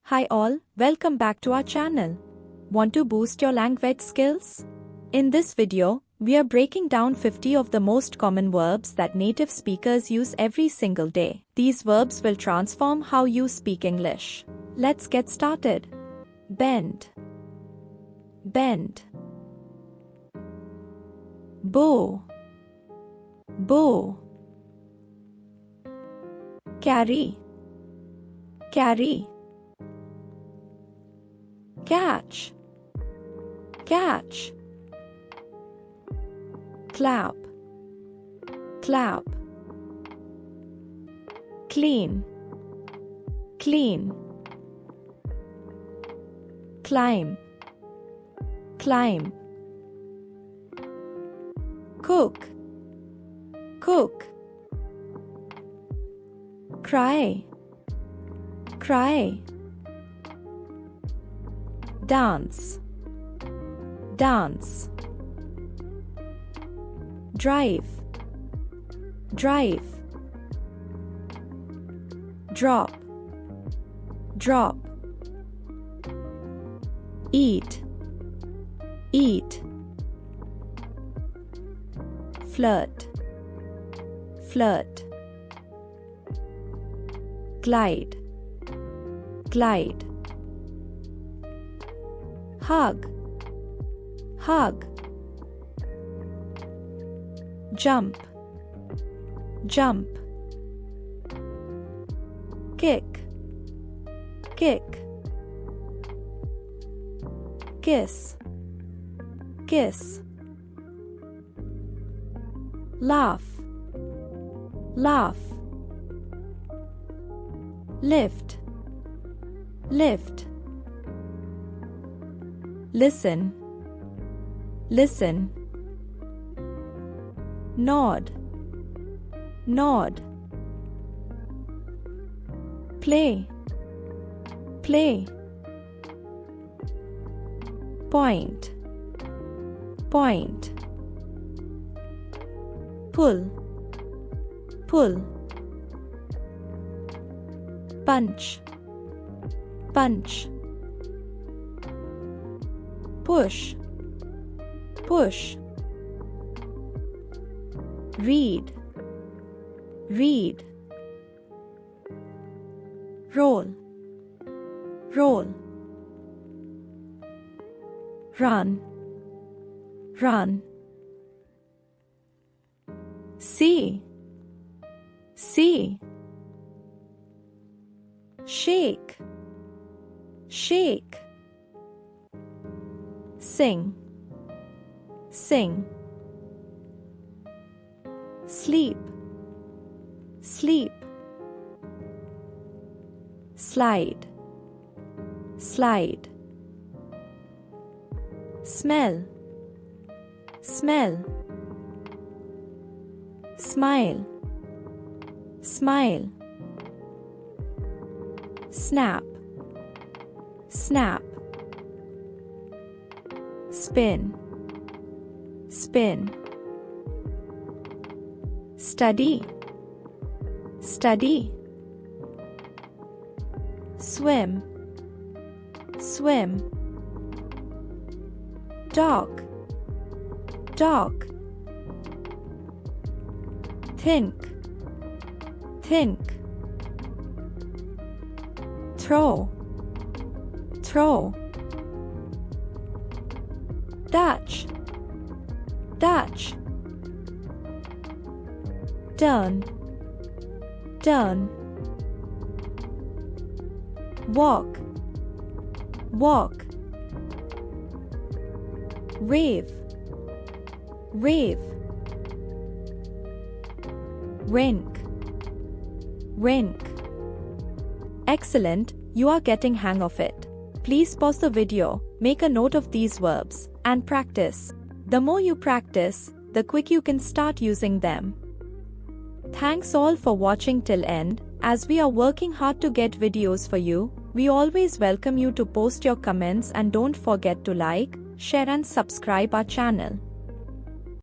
Hi all, welcome back to our channel. Want to boost your language skills? In this video, we are breaking down 50 of the most common verbs that native speakers use every single day. These verbs will transform how you speak English. Let's get started. Bend. Bend. Bow. Bow. Carry. Carry. Catch. Catch. Clap. Clap. Clean. Clean. Climb. Climb. Cook. Cook. Cry. Cry. Dance. Dance. Drive. Drive. Drop. Drop. Eat. Eat. Flirt. Flirt. Glide. Glide. Hug. Hug. Jump. Jump. Kick. Kick. Kiss. Kiss. Laugh. Laugh. Lift. Lift. Listen. Listen. Nod. Nod. Play. Play. Point. Point. Pull. Pull. Punch. Punch. Push. Push. Read. Read. Roll. Roll. Run. Run. See. See. Shake. Shake. Sing. Sing. Sleep. Sleep. Slide. Slide. Smell. Smell. Smile. Smile. Snap. Snap. Spin. Spin. Study. Study. Swim. Swim. Talk. Talk. Think. Think. Throw. Throw. Touch. Touch. Turn. Turn. Walk. Walk. Wave. Wave. Wink. Wink. Excellent, you are getting hang of it. Please pause the video, make a note of these verbs, and practice. The more you practice, the quick you can start using them. Thanks all for watching till end. As we are working hard to get videos for you, we always welcome you to post your comments and don't forget to like, share and subscribe our channel.